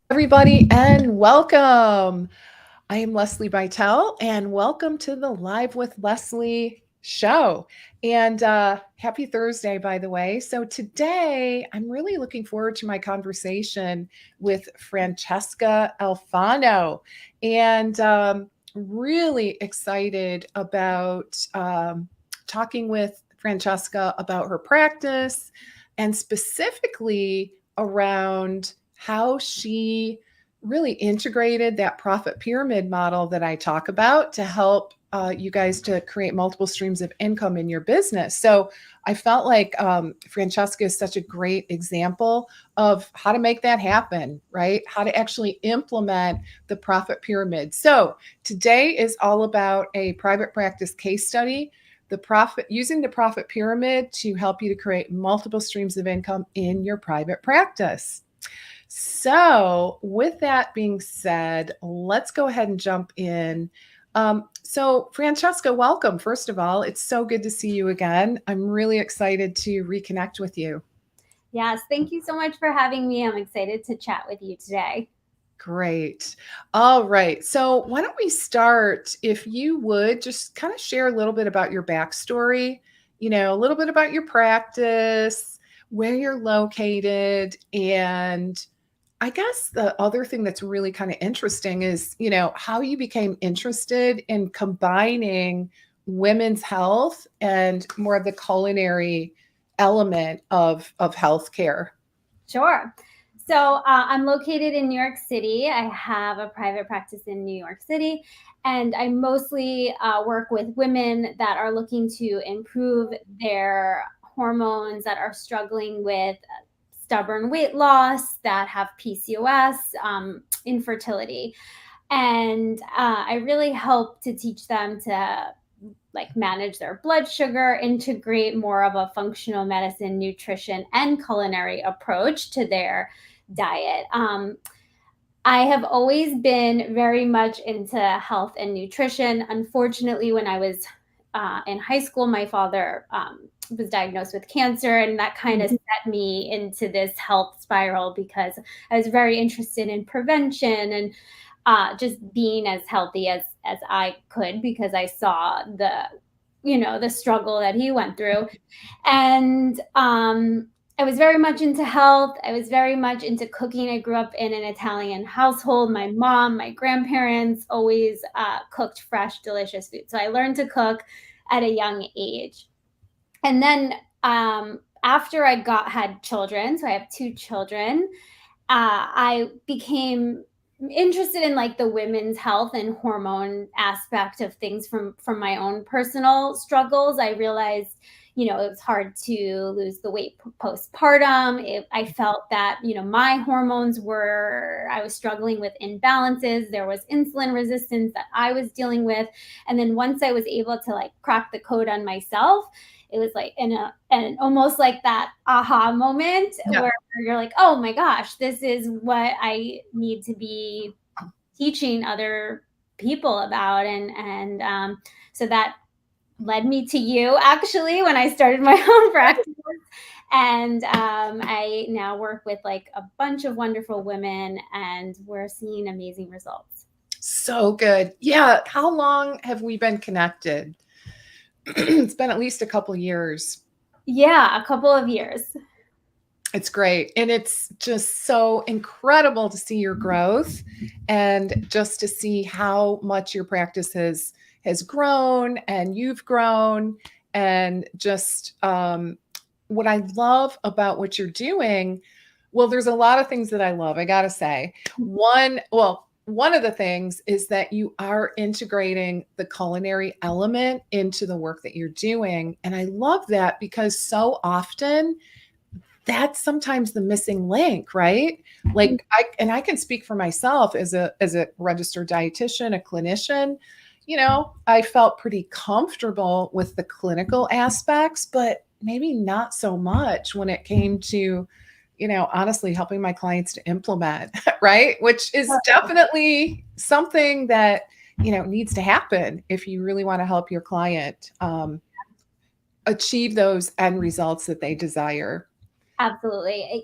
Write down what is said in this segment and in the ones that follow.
Everybody, and welcome. I am Leslie Bytel, and welcome to the Live with Leslie show. And happy Thursday, by the way. So, today I'm really looking forward to my conversation with Francesca Alfano, and really excited about talking with Francesca about her practice and specifically around how she really integrated that profit pyramid model that I talk about to help you guys to create multiple streams of income in your business. So I felt like Francesca is such a great example of how to make that happen, right? How to actually implement the profit pyramid. So today is all about a private practice case study, the profit using the profit pyramid to help you to create multiple streams of income in your private practice. So, with that being said, let's go ahead and jump in. So, Francesca, welcome. First of all, it's so good to see you again. I'm really excited to reconnect with you. Yes, thank you so much for having me. I'm excited to chat with you today. Great. All right. So, why don't we start, if you would, just kind of share a little bit about your backstory, a little bit about your practice, where you're located, and I guess the other thing that's really kind of interesting is, how you became interested in combining women's health and more of the culinary element of healthcare. Sure. So I'm located in New York City. I have a private practice in New York City, and I mostly work with women that are looking to improve their hormones, that are struggling with stubborn weight loss, that have PCOS, infertility. And I really help to teach them to like manage their blood sugar, integrate more of a functional medicine, nutrition, and culinary approach to their diet. I have always been very much into health and nutrition. Unfortunately, when I was in high school, my father was diagnosed with cancer, and that kind of set me into this health spiral because I was very interested in prevention and just being as healthy as I could because I saw the struggle that he went through, and I was very much into health. I was very much into cooking. I grew up in an Italian household. My mom, my grandparents always cooked fresh, delicious food. So I learned to cook at a young age. And then after I had children, so I have two children, I became interested in like the women's health and hormone aspect of things from my own personal struggles. I realized, it was hard to lose the weight postpartum. I felt that, my hormones I was struggling with imbalances. There was insulin resistance that I was dealing with. And then once I was able to like crack the code on myself, it was like and almost like that aha moment Yeah. where you're like, oh my gosh, this is what I need to be teaching other people about. And so that led me to you actually when I started my own practice. And I now work with like a bunch of wonderful women, and we're seeing amazing results. So good. Yeah. How long have we been connected? It's been at least a couple years. Yeah, a couple of years. It's great. And it's just so incredible to see your growth and just to see how much your practice has grown and you've grown. And just what I love about what you're doing, well, there's a lot of things that I love, I gotta say. One of the things is that you are integrating the culinary element into the work that you're doing. And I love that because so often that's sometimes the missing link, right? Like I can speak for myself as a registered dietitian, a clinician, I felt pretty comfortable with the clinical aspects, but maybe not so much when it came to, honestly helping my clients to implement, right? Which is definitely something that, needs to happen if you really want to help your client achieve those end results that they desire. Absolutely.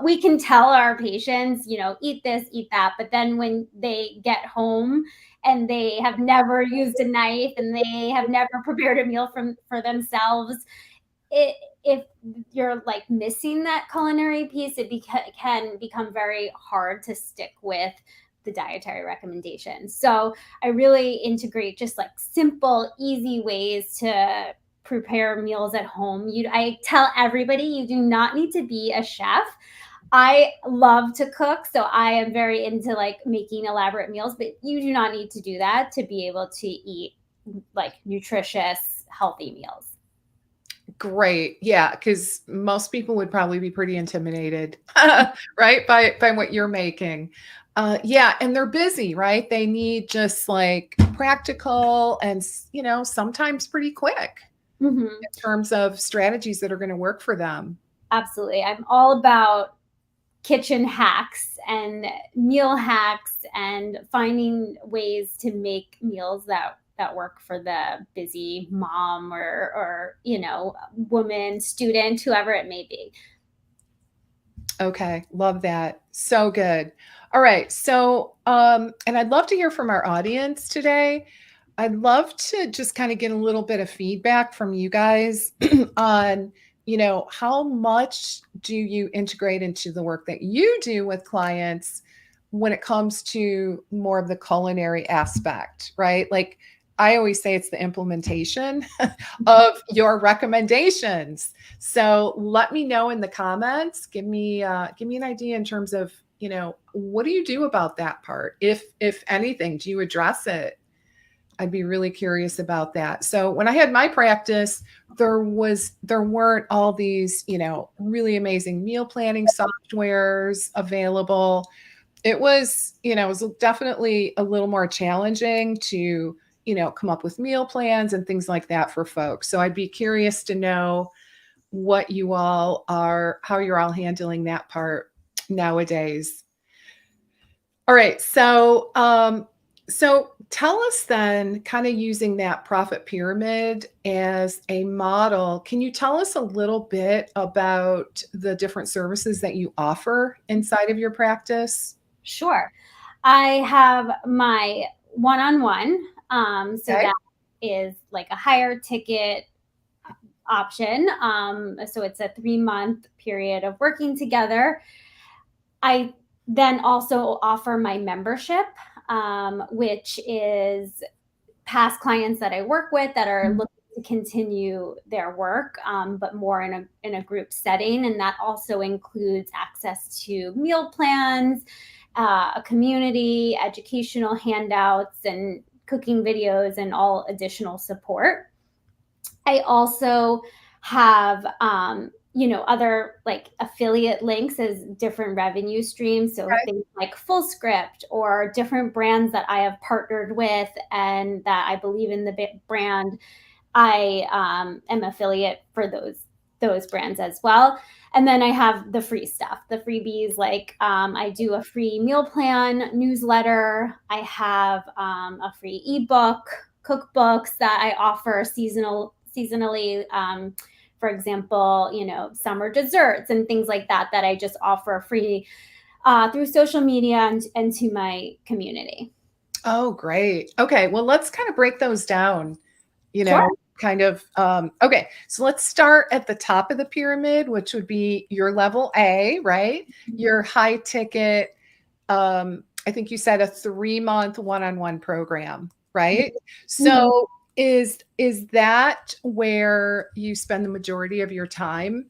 we can tell our patients, eat this, eat that, but then when they get home and they have never used a knife and they have never prepared a meal for themselves, it if you're like missing that culinary piece, can become very hard to stick with the dietary recommendations. So I really integrate just like simple, easy ways to prepare meals at home. I tell everybody you do not need to be a chef. I love to cook, so I am very into like making elaborate meals, but you do not need to do that to be able to eat like nutritious, healthy meals. Great. Yeah, because most people would probably be pretty intimidated, right, by what you're making. Yeah, and they're busy, right? They need just like practical and sometimes pretty quick Mhm. in terms of strategies that are going to work for them. Absolutely. I'm all about kitchen hacks and meal hacks and finding ways to make meals that work for the busy mom or woman, student, whoever it may be. Okay, love that. So good. All right. So, and I'd love to hear from our audience today. I'd love to just kind of get a little bit of feedback from you guys on, how much do you integrate into the work that you do with clients when it comes to more of the culinary aspect, right? Like I always say it's the implementation of your recommendations. So let me know in the comments. Give me an idea in terms of what do you do about that part? If anything, do you address it? I'd be really curious about that. So when I had my practice, there weren't all these really amazing meal planning softwares available. It was definitely a little more challenging to come up with meal plans and things like that for folks. So I'd be curious to know how you're all handling that part nowadays. All right. So tell us then, kind of using that profit pyramid as a model, can you tell us a little bit about the different services that you offer inside of your practice? Sure. I have my one-on-one. So Okay. that is like a higher ticket option. So it's a 3-month period of working together. I then also offer my membership, which is past clients that I work with that are looking to continue their work, but more in a group setting, and that also includes access to meal plans, a community, educational handouts, and cooking videos, and all additional support. I also have other like affiliate links as different revenue streams. So Okay. things like Full Script or different brands that I have partnered with and that I believe in the brand. I am affiliate for those brands as well. And then I have the free stuff, the freebies. Like I do a free meal plan newsletter. I have a free ebook, cookbooks that I offer seasonally. For example, summer desserts and things like that that I just offer free through social media and to my community. Oh, great. Okay. Well, let's kind of break those down, you Sure. know, kind of. Okay. So let's start at the top of the pyramid, which would be your level A, right? Your high ticket, I think you said a 3-month one-on-one program, right? Mhm. So is that where you spend the majority of your time?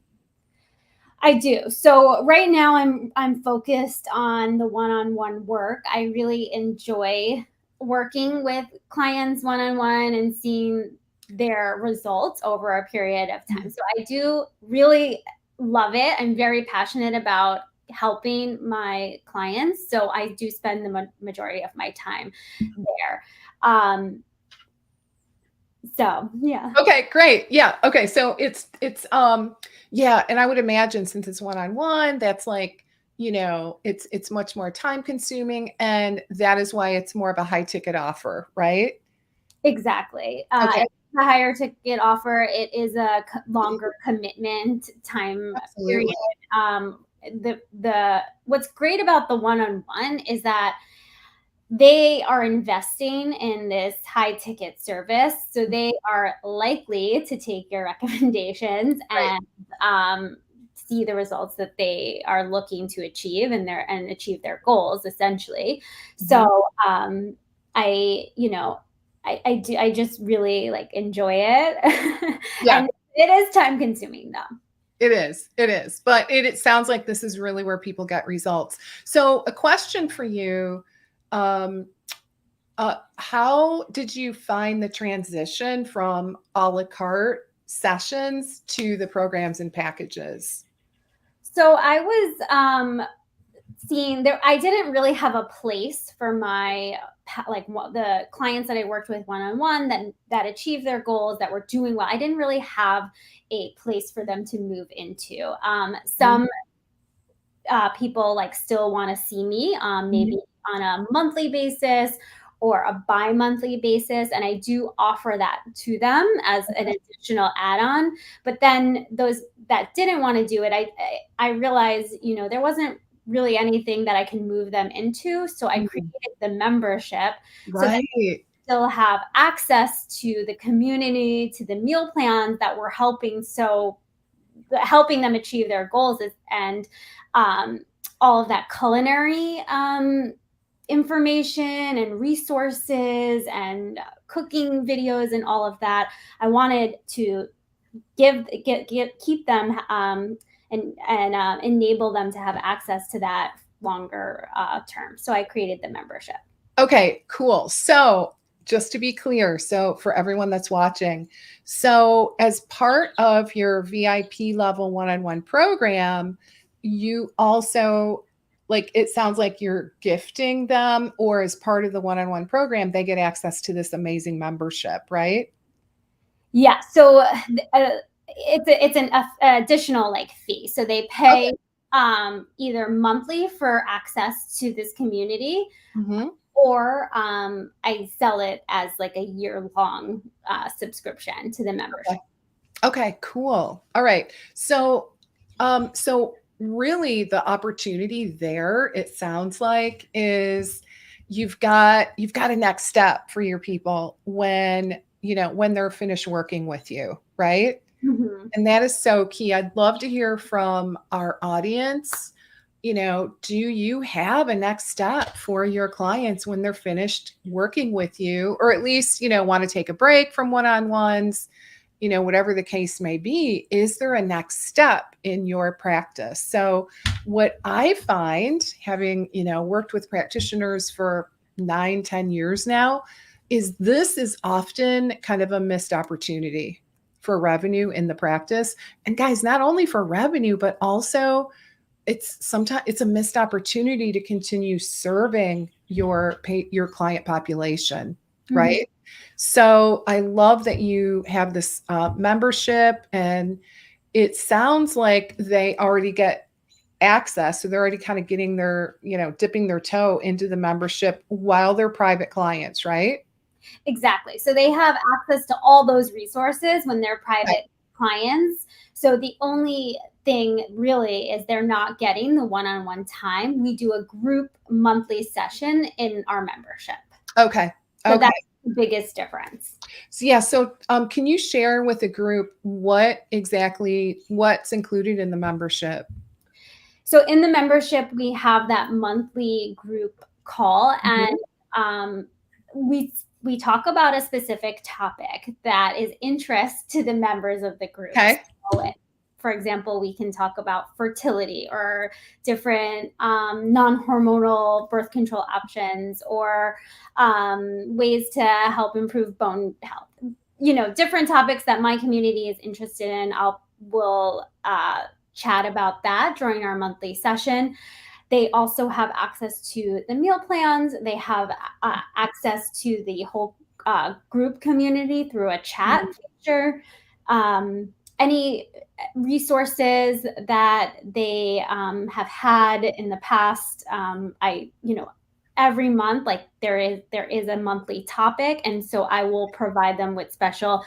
I do. So right now I'm focused on the one-on-one work. I really enjoy working with clients one-on-one and seeing their results over a period of time. So I do really love it. I'm very passionate about helping my clients. So I do spend the majority of my time there. Um, so yeah. Okay, great. Yeah. Okay. So it's yeah, and I would imagine since it's one-on-one, that's like, it's much more time consuming and that is why it's more of a high ticket offer, right? Exactly. Okay. It's a higher ticket offer. It is a longer commitment time period. Absolutely. the what's great about the one-on-one is that they are investing in this high ticket service, so they are likely to take your recommendations Right. and see the results that they are looking to achieve and achieve their goals essentially. Mhm. So I you know I just really like enjoy it Yeah. and it is time consuming though. It is. It is. But it sounds like this is really where people get results. So, a question for you. Um, how did you find the transition from a la carte sessions to the programs and packages? So I was seeing there I didn't really have a place for my like the clients that I worked with one on one that achieved their goals that were doing well. I didn't really have a place for them to move into. Mhm, Some people like still want to see me mhm. maybe on a monthly basis or a bi-monthly basis, and I do offer that to them as an additional add-on. But then those that didn't want to do it, I realized, there wasn't really anything that I can move them into, so I Mhm. created the membership so that Right. they still have access to the community, to the meal plans that we're helping them achieve their goals and um, all of that culinary information and resources and cooking videos and all of that. I wanted to keep them and enable them to have access to that longer term. So I created the membership. Okay, cool. So, just to be clear, so for everyone that's watching, so as part of your VIP level one-on-one program, you also like it sounds like you're gifting them, or as part of the one-on-one program, they get access to this amazing membership, right? Yeah. So it's an additional like fee. So they Okay. pay either monthly for access to this community, Mhm. or I sell it as like a year long subscription to the membership. Okay. Okay, cool. All right. So really the opportunity there, it sounds like, is you've got a next step for your people when, when they're finished working with you, right? Mhm. And that is so key. I'd love to hear from our audience. Do you have a next step for your clients when they're finished working with you, or at least, want to take a break from one-on-ones? Whatever the case may be, is there a next step in your practice? So, what I find, having, worked with practitioners for 9, 10 years now, is this is often kind of a missed opportunity for revenue in the practice. And guys, not only for revenue, but also it's a missed opportunity to continue serving your client population, Mhm. right? So I love that you have this membership, and it sounds like they already get access. So they're already kind of getting their, dipping their toe into the membership while they're private clients, right? Exactly. So they have access to all those resources when they're Okay. private clients. So the only thing really is they're not getting the one on one time. We do a group monthly session in our membership. Okay. So Okay. that's the biggest difference. So yeah, so can you share with the group what's included in the membership? So in the membership, we have that monthly group call, and Mhm. um, we talk about a specific topic that is interest to the members of the group. Okay. So, for example, we can talk about fertility or different non-hormonal birth control options, or ways to help improve bone health. Different topics that my community is interested in. I'll will chat about that during our monthly session. They also have access to the meal plans. They have access to the whole group community through a chat Mhm. feature. Any resources that they have had in the past, every month, like there is a monthly topic, and so I will provide them with special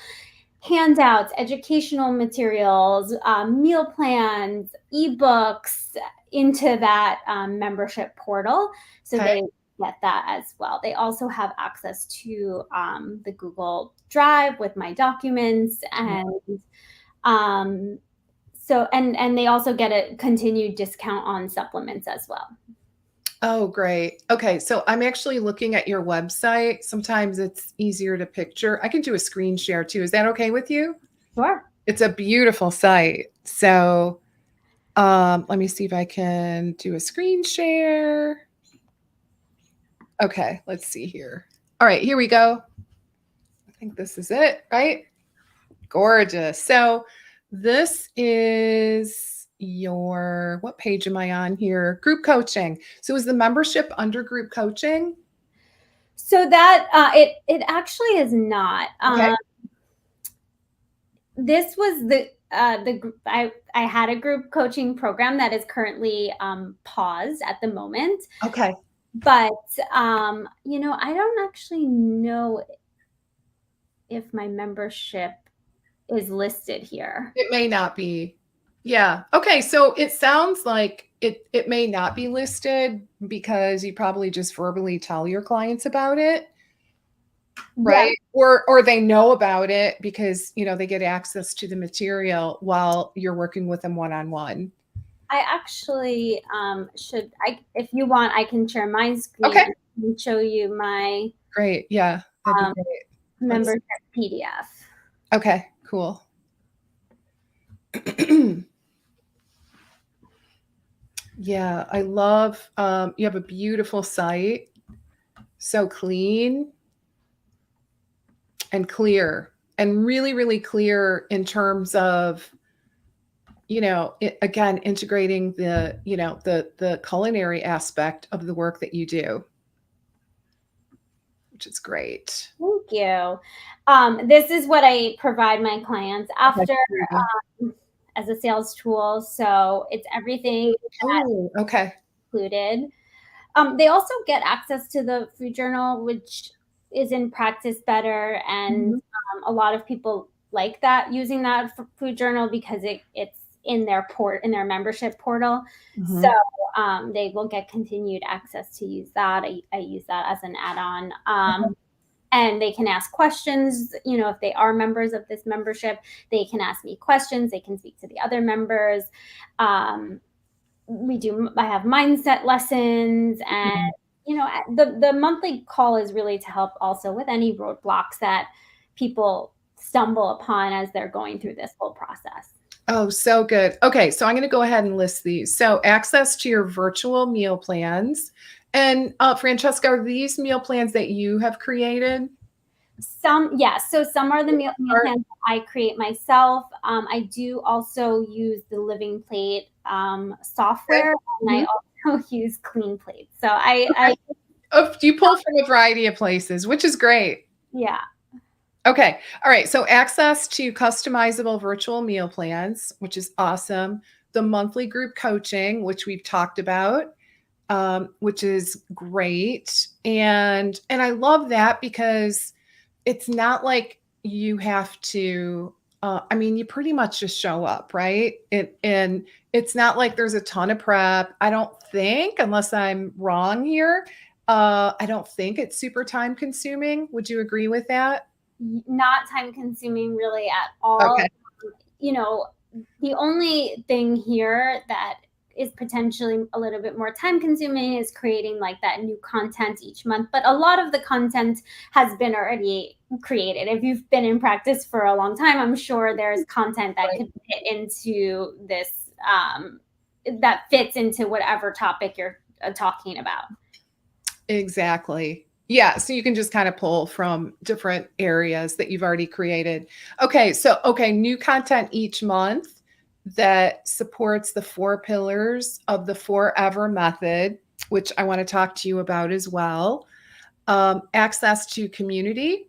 handouts, educational materials, meal plans, ebooks into that membership portal. So Okay. they get that as well. They also have access to the Google Drive with my documents, and um, and they also get a continued discount on supplements as well. Oh, great. Okay, so I'm actually looking at your website. Sometimes it's easier to picture. I can do a screen share too. Is that okay with you? Sure. It's a beautiful site. So let me see if I can do a screen share. Okay, let's see here. All right, here we go. I think this is it, right? Gorgeous. So this is your, what page am I on here? Group coaching. So is the membership under group coaching? So that it actually is not. Okay. This was I had a group coaching program that is currently paused at the moment, Okay. but I don't actually know if my membership is listed here. It may not be. Yeah. Okay. So it sounds like it may not be listed because you probably just verbally tell your clients about it, Yeah, right? Or they know about it because, they get access to the material while you're working with them one-on-one. I actually should. If you want, I can share my screen Okay. and show you my Great. Yeah. That'd be um, great. Let's membership PDF. Okay, cool. Yeah, I love you have a beautiful site. So clean and clear and really, really clear in terms of, again, integrating the culinary aspect of the work that you do, which is great. Thank you. This is what I provide my clients Okay, after here we go. as a sales tool. So it's everything Oh, okay. included. They also get access to the food journal, which is in Practice Better, and Mhm. a lot of people like that using that food journal because it's in their membership portal. So Mhm. they will get continued access to use that. I use that as an add-on. And they can ask questions. If they are members of this membership, they can ask me questions. They can speak to the other members. Um, I have mindset lessons, and Mhm. the monthly call is really to help also with any roadblocks that people stumble upon as they're going through this whole process. Oh, so good. Okay, so I'm going to go ahead and list these. So, access to your virtual meal plans. And Francesca, are these meal plans that you have created? Yes. So some are the meal Or- plans that I create myself. I do also use the Living Plate Okay. software, and I Mhm. also use Clean Plate. So I You pull from a variety of places, which is great. yeah. Okay. All right. So, access to customizable virtual meal plans, which is awesome. The monthly group coaching, which we've talked about, which is great. And I love that because it's not like you have to. I mean, you pretty much just show up, right? And it's not like there's a ton of prep. I don't think, unless I'm wrong here. I don't think it's super time consuming. Would you agree with that? Not time consuming really at all. Okay. You know, the only thing here that is potentially a little bit more time consuming is creating like that new content each month. But a lot of the content has been already created. If you've been in practice for a long time, I'm sure there's content that Right. could fit into this, that fits into whatever topic you're talking about. Exactly. Yeah, so you can just kind of pull from different areas that you've already created. Okay, new content each month that supports the 4 pillars of the forever method, which I want to talk to you about as well. Access to community.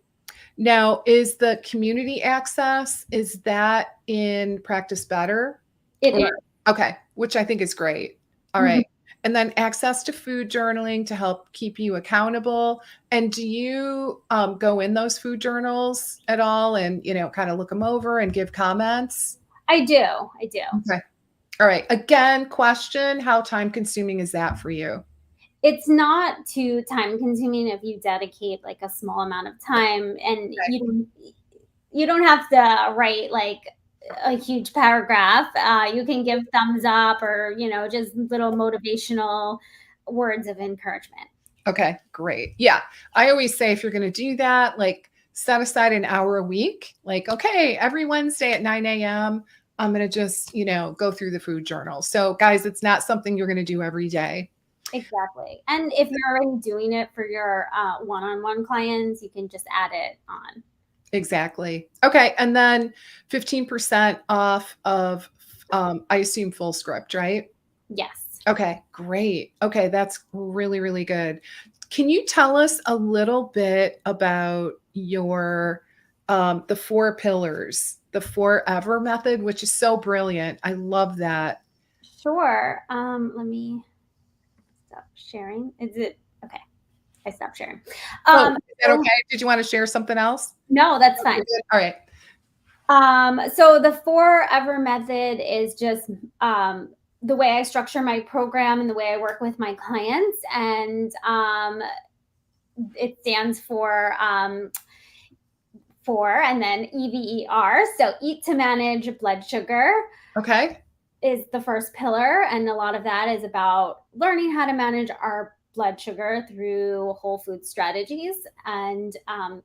Now, is the community access, is that in Practice Better? It Or is. okay, which I think is great. All right. and then access to food journaling to help keep you accountable. And do you go in those food journals at all and, kind of look them over and give comments? I do. I do. Okay. All right. Again, question, how time consuming is that for you? It's not too time consuming if you dedicate like a small amount of time, and you don't have to write like a huge paragraph. You can give thumbs up, or just little motivational words of encouragement. Okay, great. Yeah. I always say if you're going to do that, like set aside an hour a week. Like, okay, every Wednesday at 9 a.m., I'm going to just, go through the food journal. So, guys, it's not something you're going to do every day. Exactly. And if you're already doing it for your one-on-one clients, you can just add it on. Exactly. Okay. And then 15% off of, I assume, full script, right? Yes. Okay, great. Okay, that's really, really good. Can you tell us a little bit about your the four pillars, the forever method, which is so brilliant. I love that. Sure. Let me stop sharing. Is it okay? I stopped sharing. Oh, is that So okay? Did you want to share something else? no, that's Oh, fine. you're good? All right. So the forever method is just the way I structure my program and the way I work with my clients, and it stands for and then EVER. So eat to manage blood sugar Okay. is the first pillar, and a lot of that is about learning how to manage our blood sugar through whole food strategies. And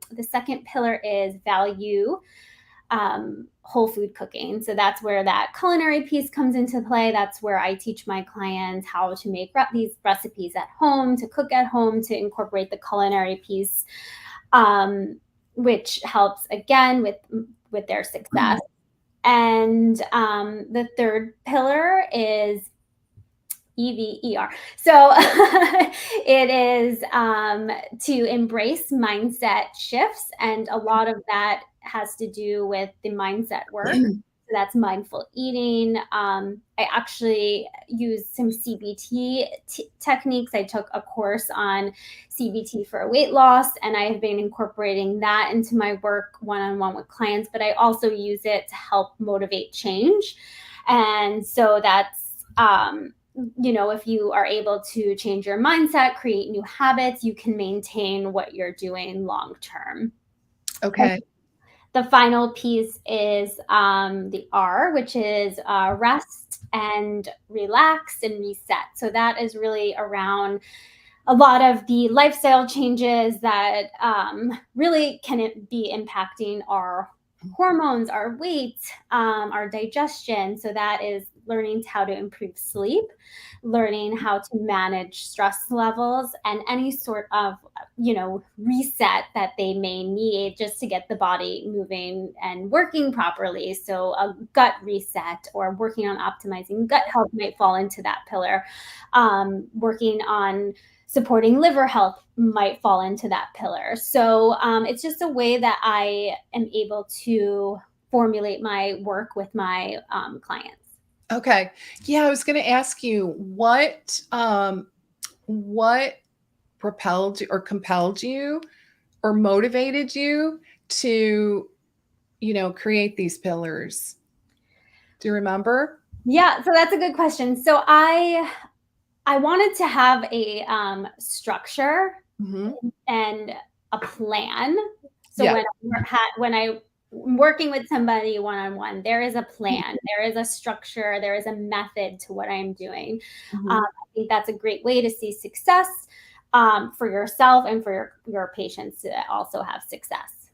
the second pillar is value whole food cooking. So that's where that culinary piece comes into play. That's where I teach my clients how to make these recipes at home, to cook at home, to incorporate the culinary piece, which helps again with their success. And the third pillar is EVER. So it is to embrace mindset shifts. And a lot of that has to do with the mindset work. So that's mindful eating. I actually use some CBT techniques. I took a course on CBT for weight loss, and I have been incorporating that into my work one-on-one with clients, but I also use it to help motivate change. And so that's, if you are able to change your mindset, create new habits, you can maintain what you're doing long term. Okay. The final piece is the R, which is rest and relax and reset. So that is really around a lot of the lifestyle changes that really can be impacting our hormones, our weight, our digestion. So that is learning how to improve sleep, learning how to manage stress levels, and any sort of reset that they may need just to get the body moving and working properly. So a gut reset or working on optimizing gut health might fall into that pillar. Working on supporting liver health might fall into that pillar. So it's just a way that I am able to formulate my work with my clients. Okay. Yeah, I was going to ask you what propelled you or compelled you or motivated you to, create these pillars? Do you remember? Yeah, so that's a good question. So I wanted to have a structure Mhm. and a plan. So Yeah. when I'm working with somebody one on one, there is a plan, there is a structure, there is a method to what I'm doing. Mhm. I think that's a great way to see success for yourself and for your patients to also have success.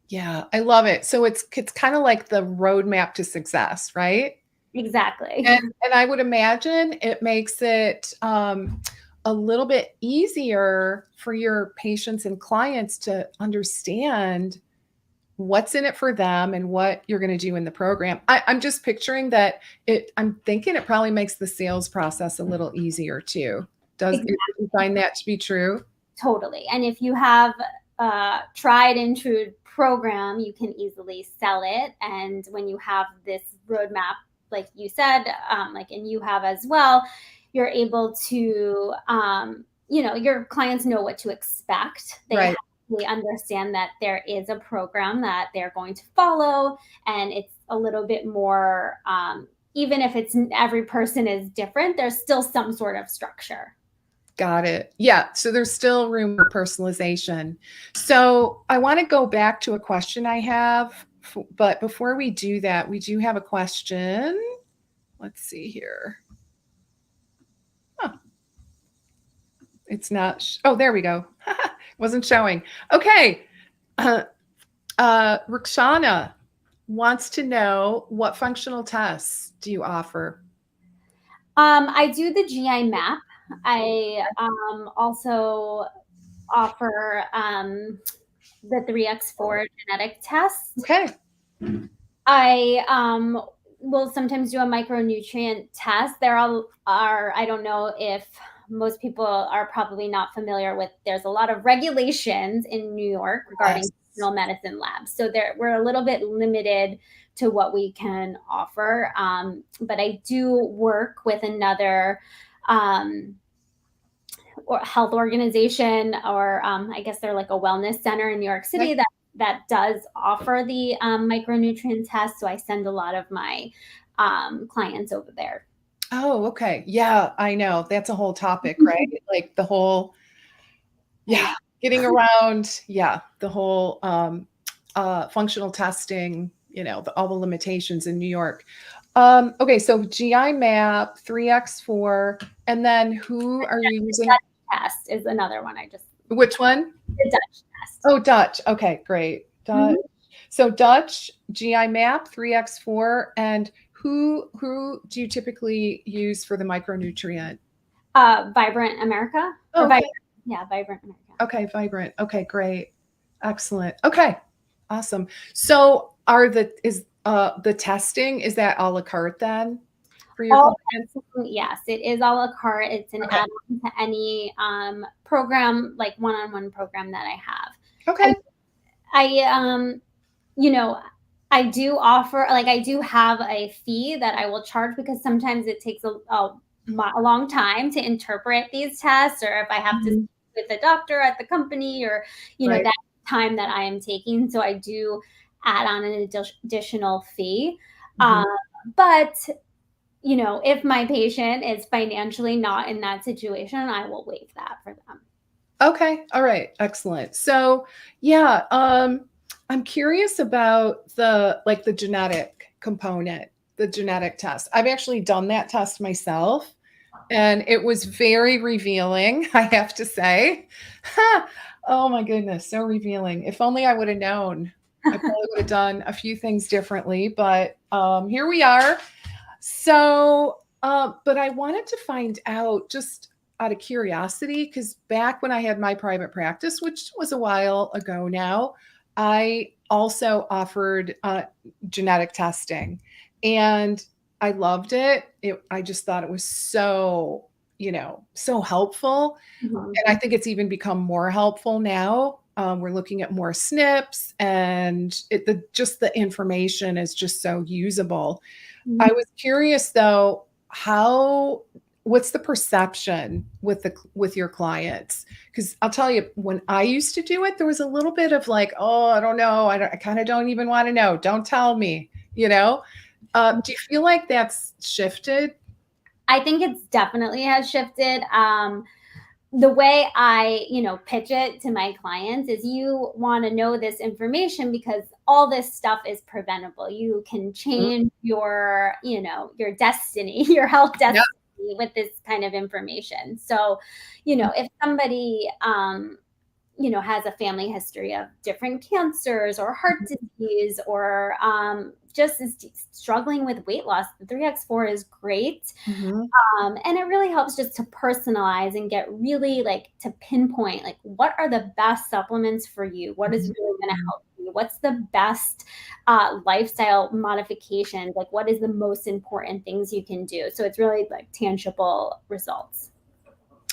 Yeah, I love it. So it's kind of like the roadmap to success, right? Exactly. And I would imagine it makes it a little bit easier for your patients and clients to understand what's in it for them and what you're going to do in the program. I'm just picturing that I'm thinking it probably makes the sales process a little easier too. Does you find that to be true? Totally. And if you have a tried and true program, you can easily sell it. And when you have this roadmap, like you said, and you have as well, you're able to, your clients know what to expect. They Right. understand that there is a program that they're going to follow, and it's a little bit more, even if it's every person is different, there's still some sort of structure. Got it. Yeah. So there's still room for personalization. So I want to go back to a question I have, but before we do that, we do have a question. Let's see here. Huh. It's not. Oh, there we go. Wasn't showing. Okay. Rukshana wants to know, what functional tests do you offer? I do the GI map. I also offer the 3x4 genetic test. Okay. I will sometimes do a micronutrient test. I don't know if most people are probably not familiar with, there's a lot of regulations in New York regarding Yes. functional medicine labs. So we're a little bit limited to what we can offer. But I do work with another or health organization, or I guess they're like a wellness center in New York City Okay. that does offer the micronutrient test. So I send a lot of my clients over there. Oh, okay. Yeah, I know. That's a whole topic, right? Like the whole, yeah, getting around, yeah, the whole functional testing, all the limitations in New York. Okay, so GI map, 3x4, and then who are you The using? Dutch test is another one. I just Which one? The Dutch test. Oh, Dutch. Okay, great. Dutch. Mhm. So Dutch, GI map, 3x4, and who do you typically use for the micronutrient? Vibrant America, or Oh, okay. Vibrant America. Okay, Vibrant. Okay, great. Excellent. Okay. Awesome. So is the testing, is that a la carte then for your All clients? Yes, it is a la carte. It's an Okay. add-on to any program, like one-on-one program that I have. Okay. I you know, I do offer, like, I do have a fee that I will charge, because sometimes it takes a long time to interpret these tests, or if I have to Mhm. speak with a doctor at the company, or Right. that time that I am taking. So I do add on an additional fee. Mhm. Um, but if my patient is financially not in that situation, I will waive that for them. Okay. All right. Excellent. So, yeah, I'm curious about the genetic component, the genetic test. I've actually done that test myself, and it was very revealing, I have to say. Oh my goodness, so revealing. If only I would have known. I probably would have done a few things differently, but here we are. So, but I wanted to find out, just out of curiosity, because back when I had my private practice, which was a while ago now, I also offered genetic testing, and I loved it. I just thought it was so helpful. Mhm. And I think it's even become more helpful now. We're looking at more SNPs, and just the information is just so usable. I Mhm. was curious though, what's the perception with your clients? Because I'll tell you, when I used to do it, there was a little bit of like, oh, I don't know, I kind of don't even want to know. Don't tell me, you know. Do you feel like that's shifted? I think it's definitely has shifted. The way I, pitch it to my clients is, you want to know this information because all this stuff is preventable. You can Mhm. change your destiny, your health Yeah. destiny, with this kind of information. So, if somebody has a family history of different cancers or heart disease, or just is struggling with weight loss, the 3x4 is great. Mhm. And it really helps just to personalize and get really, like, to pinpoint, like, what are the best supplements for you? What is really going to Mhm. help you? What's the best lifestyle modifications? Like, what is the most important things you can do? So it's really like tangible results.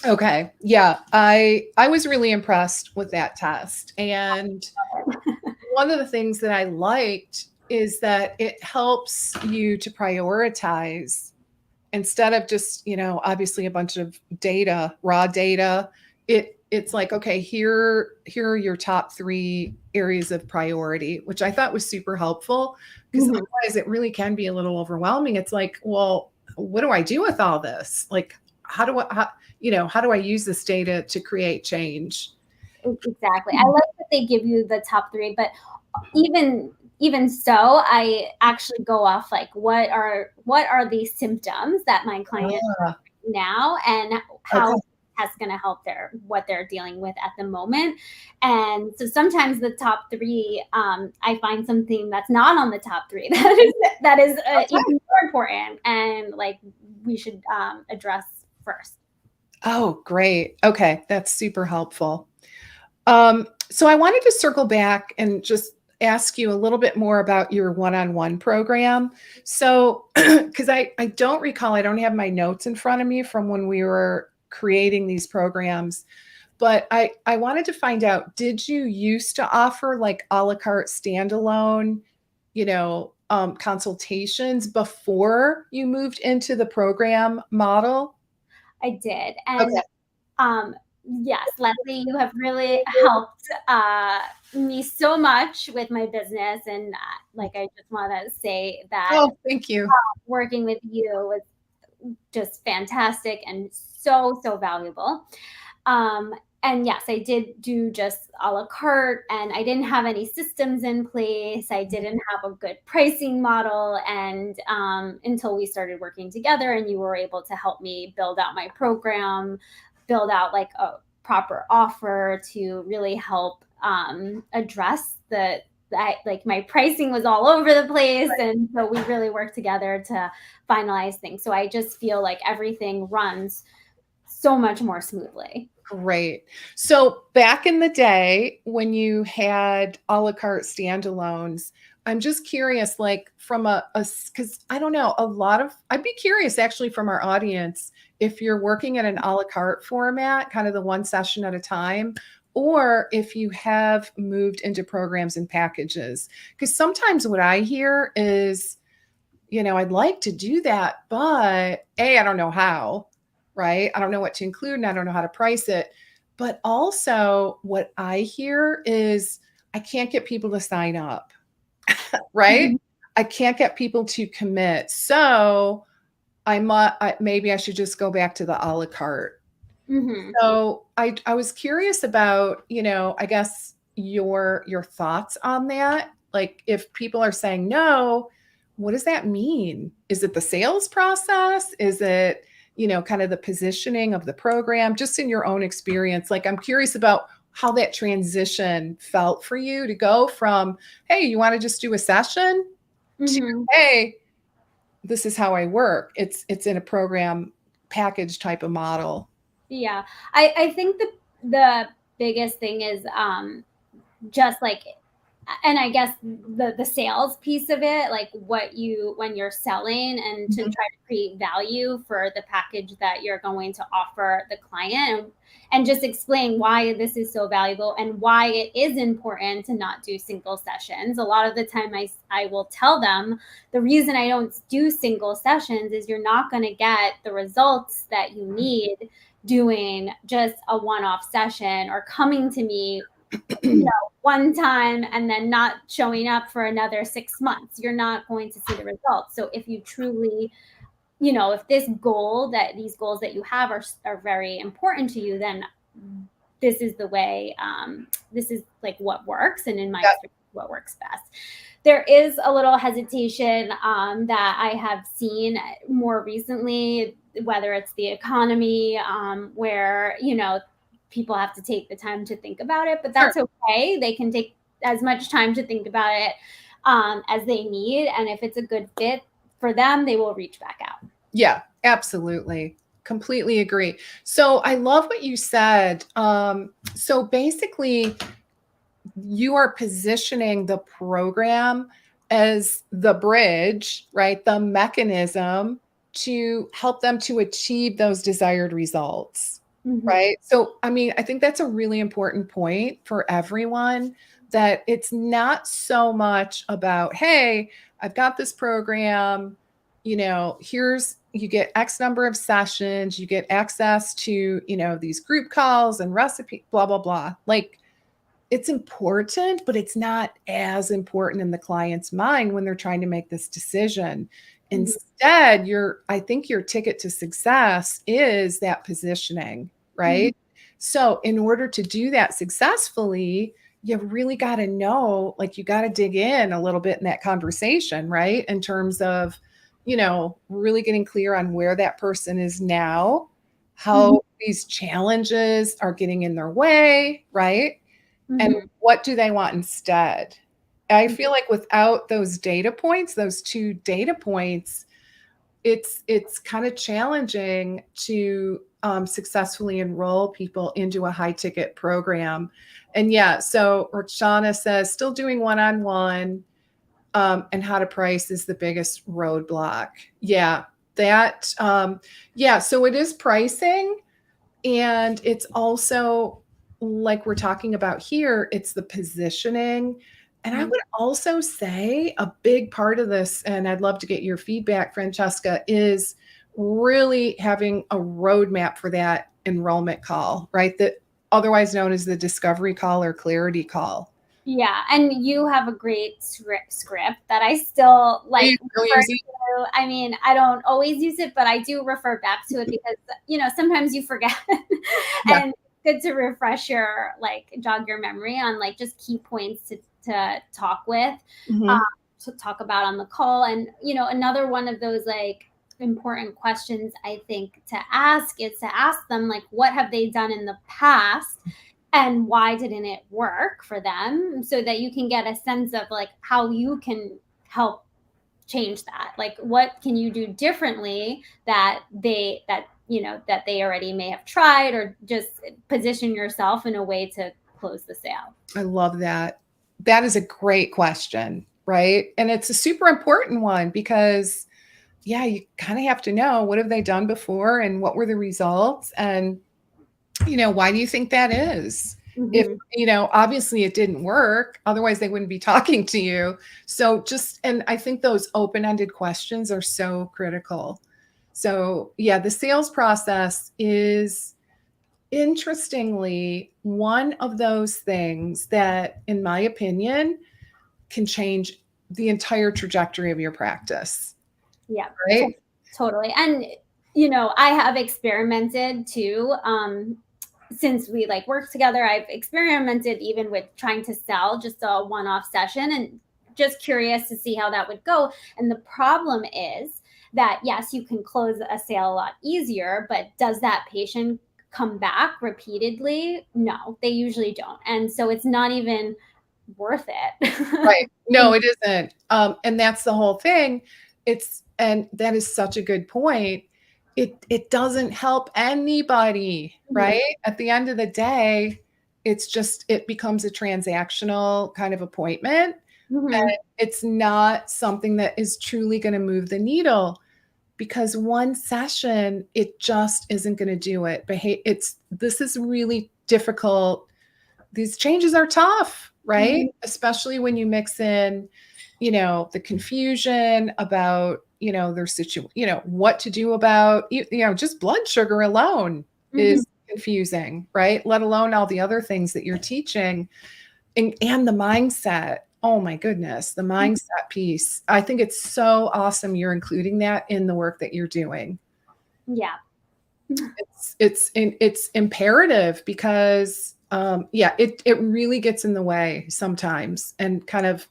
Okay. Yeah, I was really impressed with that test. And one of the things that I liked is that it helps you to prioritize instead of just, obviously a bunch of data, raw data, it's like, okay, here are your top 3 areas of priority, which I thought was super helpful, because Mhm. otherwise it really can be a little overwhelming. It's like, well, what do I do with all this? Like, how do I use this data to create change? Exactly. I like that they give you the top three, but even so, I actually go off like what are the symptoms that my client Ah, now and okay. how that's going to help their what they're dealing with at the moment. And so sometimes the top three, I find something that's not on the top three that is even Okay. more important and like we should address first. Oh, great. Okay, that's super helpful. So I wanted to circle back and just ask you a little bit more about your one-on-one program. So, because I don't recall, I don't have my notes in front of me from when we were creating these programs, but I wanted to find out, did you used to offer like a la carte standalone, consultations before you moved into the program model? I did. And Okay. Um, yes, Leslie, you have really helped me so much with my business. And like, I just want to say that Oh, thank you. working with you was just fantastic and so, so valuable. Um, and yes, I did do just a la carte and I didn't have any systems in place. I didn't have a good pricing model. And until we started working together and you were able to help me build out my program, build out like a proper offer to really help address like my pricing was all over the place. And so we really worked together to finalize things. So I just feel like everything runs so much more smoothly. Great. So back in the day when you had a la carte standalones, I'm just curious, like from because I don't know, I'd be curious actually from our audience if you're working at an a la carte format, kind of the one session at a time, or if you have moved into programs and packages. Because sometimes what I hear is, I'd like to do that, but I don't know how, right? I don't know what to include and I don't know how to price it. But also, what I hear is I can't get people to sign up, right? Mhm. I can't get people to commit. So maybe I should just go back to the a la carte. Mhm. So I was curious about, I guess your thoughts on that. Like if people are saying no, what does that mean? Is it the sales process? Is it, kind of the positioning of the program, just in your own experience? Like I'm curious about how that transition felt for you to go from, hey, you want to just do a session to, Mhm. hey, this is how I work. It's in a program package type of model. Yeah. I think the biggest thing is just like and I guess the sales piece of it, like what you when you're selling and to try Mhm. to create value for the package that you're going to offer the client and just explain why this is so valuable and why it is important to not do single sessions. A lot of the time I will tell them the reason I don't do single sessions is you're not going to get the results that you need doing just a one-off session or coming to me one time and then not showing up for another 6 months. You're not going to see the results. So if you truly, if these goals that you have are very important to you, then this is the way, this is like what works. And in my Yeah. experience, what works best. There is a little hesitation that I have seen more recently, whether it's the economy, where, people have to take the time to think about it, but Sure. that's okay. They can take as much time to think about it as they need. And if it's a good fit for them, they will reach back out. Yeah, absolutely. Completely agree. So I love what you said. So basically, you are positioning the program as the bridge, right? The mechanism to help them to achieve those desired results, Mhm. right? So, I mean, I think that's a really important point for everyone, that it's not so much about, hey, I've got this program. you get X number of sessions, you get access to, these group calls and recipe, blah, blah, blah. Like, it's important, but it's not as important in the client's mind when they're trying to make this decision. Mhm. Instead, I think your ticket to success is that positioning, Mhm. right? So, in order to do that successfully, you really got to know, like, you got to dig in a little bit in that conversation, right? In terms of, really getting clear on where that person is now, Mhm. how these challenges are getting in their way, right? And Mhm. what do they want instead? I Mhm. feel like without those data points, those 2 data points, it's kind of challenging to, successfully enroll people into a high ticket program. And yeah, so Roxana says, still doing one-on-one, and how to price is the biggest roadblock. Yeah, yeah, so it is pricing, and it's also, like we're talking about here, it's the positioning. And I Mhm. would also say a big part of this, and I'd love to get your feedback, Francesca, is really having a roadmap for that enrollment call, right? That otherwise known as the discovery call or clarity call. Yeah, and you have a great script that I still Are like you still refer using? to. I mean, I don't always use it, but I do refer back to it because sometimes you forget, Yeah. and it's good to refresh your jog your memory on just key points to talk with, um, Mhm. to talk about on the call. And another one of those important questions I think to ask is to ask them what have they done in the past and why didn't it work for them, so that you can get a sense of how you can help change that. What can you do differently that they already may have tried, or just position yourself in a way to close the sale. I love that. That is a great question, right? And it's a super important one because, yeah, you kind of have to know what have they done before and what were the results, and why do you think that is? If, Hmm. obviously it didn't work, otherwise they wouldn't be talking to you. So and I think those open-ended questions are so critical. So, yeah, the sales process is, interestingly, one of those things that, in my opinion, can change the entire trajectory of your practice, Yeah, right? totally. And I have experimented too. Since we work together, I've experimented even with trying to sell just a one-off session, and just curious to see how that would go. And the problem is that yes, you can close a sale a lot easier, but does that patient come back repeatedly? No, they usually don't. And so it's not even worth it. Right. No, it isn't. And that's the whole thing. And that is such a good point. It doesn't help anybody, Mhm. right? At the end of the day, it becomes a transactional kind of appointment. Mhm. And it's not something that is truly going to move the needle, because one session, it just isn't going to do it. This is really difficult. These changes are tough, right? Mhm. Especially when you mix in, the confusion about, their situation, what to do about, just blood sugar alone Mhm. is confusing, right? Let alone all the other things that you're teaching, and the mindset. Oh my goodness, the mindset piece. I think it's so awesome you're including that in the work that you're doing. Yeah. It's imperative because, yeah, it really gets in the way sometimes and kind of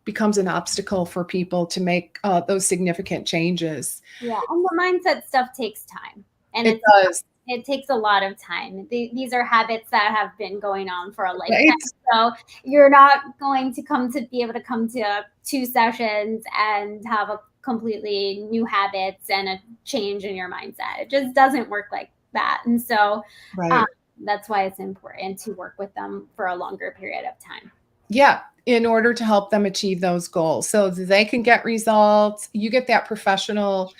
becomes an obstacle for people to make, those significant changes. Yeah, and the mindset stuff takes time, and It it's does, it takes a lot of time. These are habits that have been going on for a lifetime, right? so you're not going to be able to come to 2 sessions and have a completely new habits and a change in your mindset. It just doesn't work like that, and so, um, Right. that's why it's important to work with them for a longer period of time. Yeah, in order to help them achieve those goals so that they can get results, you get that professional,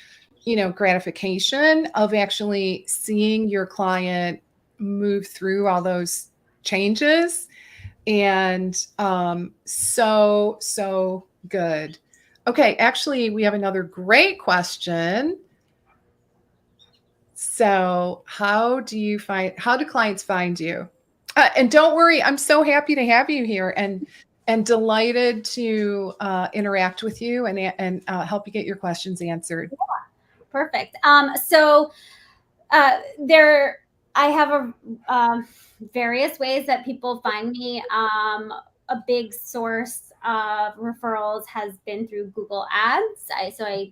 gratification of actually seeing your client move through all those changes. And, so good. Okay, actually, we have another great question. So, how do clients find you? And don't worry, I'm so happy to have you here and delighted to interact with you and help you get your questions answered. Perfect. There, I have various ways that people find me. A big source of referrals has been through Google Ads. I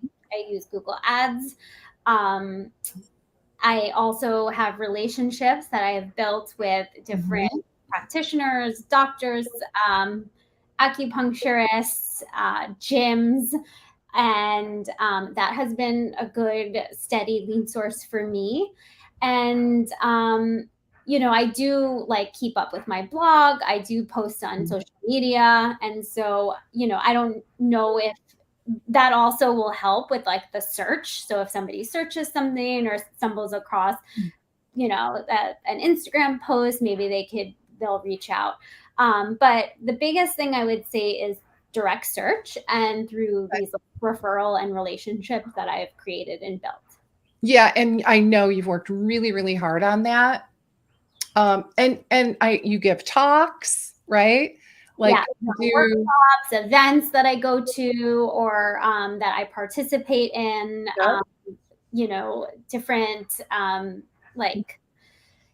use Google Ads. Um, I also have relationships that I have built with different Mhm. practitioners, doctors, acupuncturists, gyms, and that has been a good steady lead source for me. And I do like keep up with my blog. I do post on social media, and so I don't know if that also will help with like the search. So if somebody searches something or stumbles across an Instagram post, maybe they'll reach out. But the biggest thing I would say is direct search and through these referral and relationships that I've created and built. Yeah, and I know you've worked really, really hard on that. And you give talks, right? Yeah, Like do workshops, events that I go to or that I participate in, Yep. different like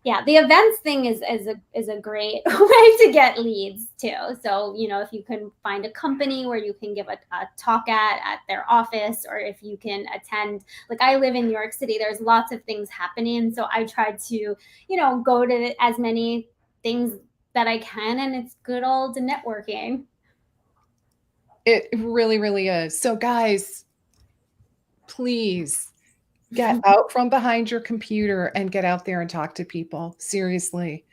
yeah, the events thing is a great way to get leads too. So if you can find a company where you can give a talk at their office, or if you can attend, like I live in New York City, there's lots of things happening, so I try to go to as many things that I can, and it's good old networking. It really, really is. So guys, please get out from behind your computer and get out there and talk to people. Seriously.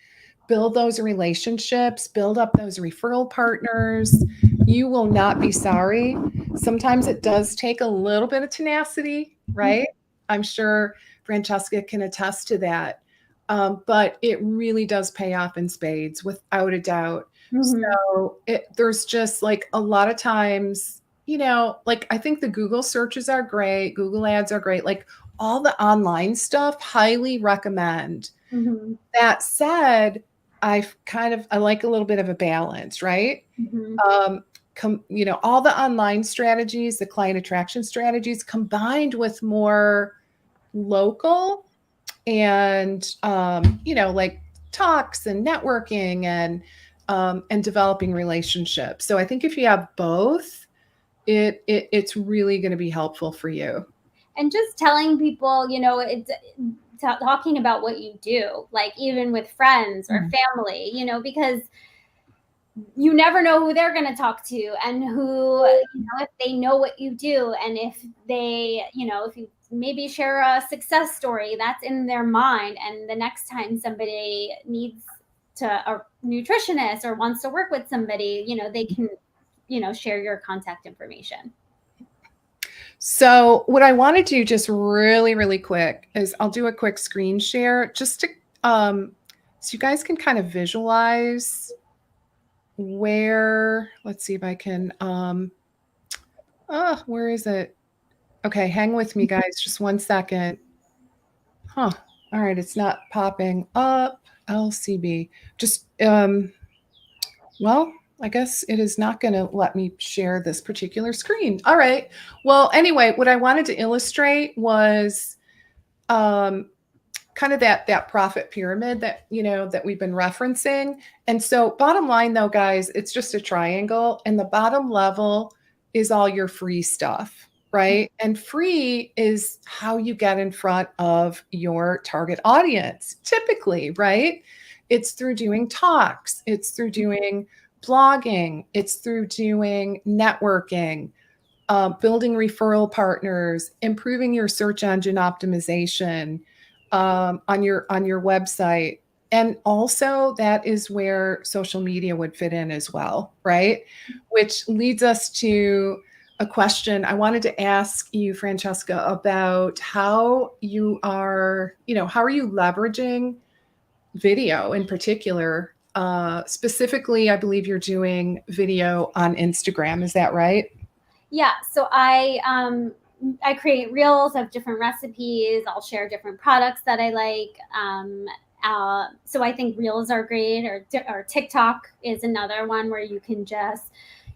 Build those relationships, build up those referral partners. You will not be sorry. Sometimes it does take a little bit of tenacity, right? I'm sure Francesca can attest to that. But it really does pay off in spades, without a doubt. Mhm. So there's just like a lot of times, like I think the Google searches are great, Google ads are great, like all the online stuff, highly recommend. Mhm. That said, I like a little bit of a balance, right? Mhm. Um, all the online strategies, the client attraction strategies, combined with more local and like talks and networking and developing relationships. So I think if you have both, it's really going to be helpful for you. And just telling people, it's talking about what you do, like even with friends or Mm. family, because you never know who they're going to talk to, and if they know what you do, and if if you maybe share a success story, that's in their mind. And the next time somebody needs a nutritionist or wants to work with somebody, they can, share your contact information. So what I want to do just really, really quick is I'll do a quick screen share just to so you guys can kind of visualize where, let's see if I can where is it? Okay, hang with me guys, just 1 second. Huh. All right, it's not popping up. LCB. Just well, I guess it is not going to let me share this particular screen. All right. Well, anyway, what I wanted to illustrate was um, kind of that profit pyramid that we've been referencing. And so bottom line though, guys, it's just a triangle, and the bottom level is all your free stuff, right? And free is how you get in front of your target audience typically, right? It's through doing talks, it's through doing blogging, it's through doing networking, building referral partners, improving your search engine optimization on your website. And also that is where social media would fit in as well, right? Which leads us to a question I wanted to ask you, Francesca, about how are you leveraging video in particular? Specifically, I believe you're doing video on Instagram. Is that right? Yeah, so I create reels of different recipes. I'll share different products that I like. So I think reels are great, or TikTok is another one where you can just,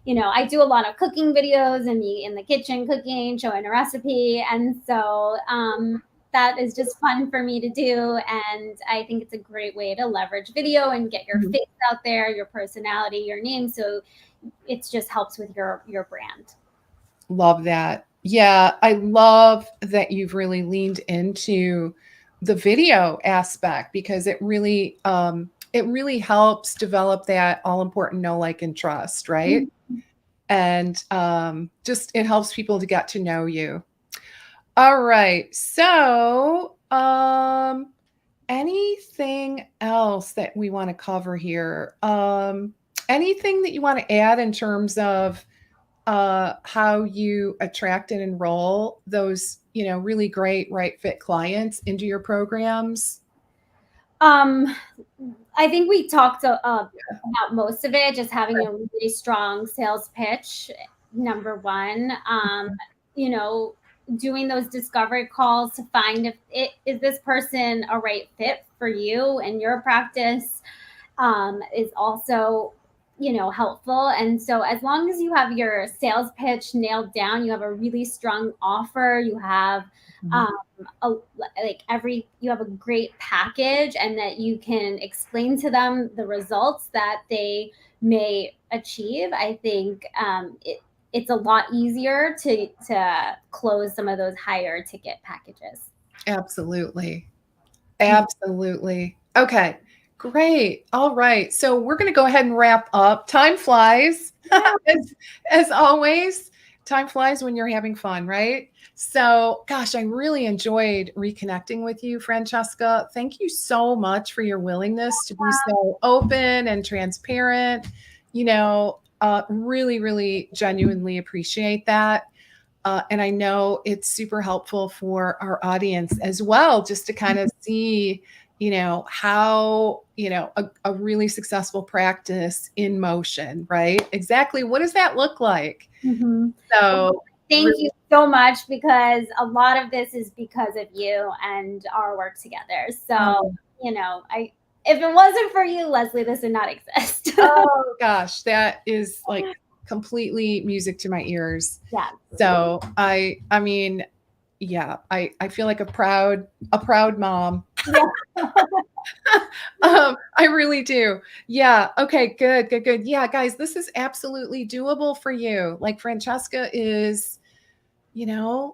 I do a lot of cooking videos and me in the kitchen cooking, showing a recipe, and so that is just fun for me to do. And I think it's a great way to leverage video and get your Mhm. face out there, your personality, your name. So it just helps with your brand. Love that. Yeah, I love that you've really leaned into the video aspect because it really helps develop that all important know, like, and trust, right? And just it helps people to get to know you. All right. So, anything else that we want to cover here? Anything that you want to add in terms of how you attract and enroll those, really great right fit clients into your programs? Um, I think we talked about most of it, just having a really strong sales pitch, number one. You know, doing those discovery calls to find if is this person a right fit for you and your practice, is also, helpful. And so as long as you have your sales pitch nailed down, you have a really strong offer, you have Mhm. um, a, you have a great package, and that you can explain to them the results that they may achieve. I think it's a lot easier to close some of those higher ticket packages. Absolutely. Absolutely. Okay, great. All right. So we're going to go ahead and wrap up. Time flies, Yeah. as always. Time flies when you're having fun, right? So, gosh, I really enjoyed reconnecting with you, Francesca. Thank you so much for your willingness to be so open and transparent. Really, really genuinely appreciate that. And I know it's super helpful for our audience as well, just to kind of see, how, a really successful practice in motion, right? Exactly. What does that look like? Mhm. So, Thank really, you so much, because a lot of this is because of you and our work together. So, um, I if it wasn't for you, Leslie, this would not exist. oh gosh, that is like completely music to my ears. Yeah. So I mean, yeah, I feel like a proud mom. Yeah. I really do. Yeah. Okay. Good. Good. Good. Yeah, guys, this is absolutely doable for you. Like Francesca is,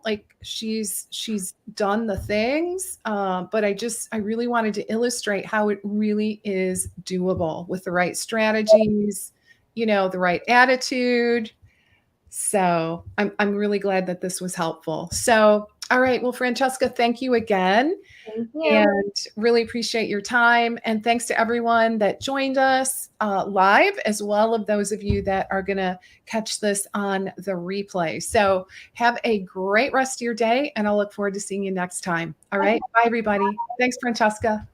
like she's done the things, but I really wanted to illustrate how it really is doable with the right strategies, the right attitude. So I'm really glad that this was helpful. So, all right. Well, Francesca, thank you again Thank you. and really appreciate your time. And thanks to everyone that joined us live, as well as those of you that are going to catch this on the replay. So have a great rest of your day, and I'll look forward to seeing you next time. All right. Bye, everybody. Thanks, Francesca.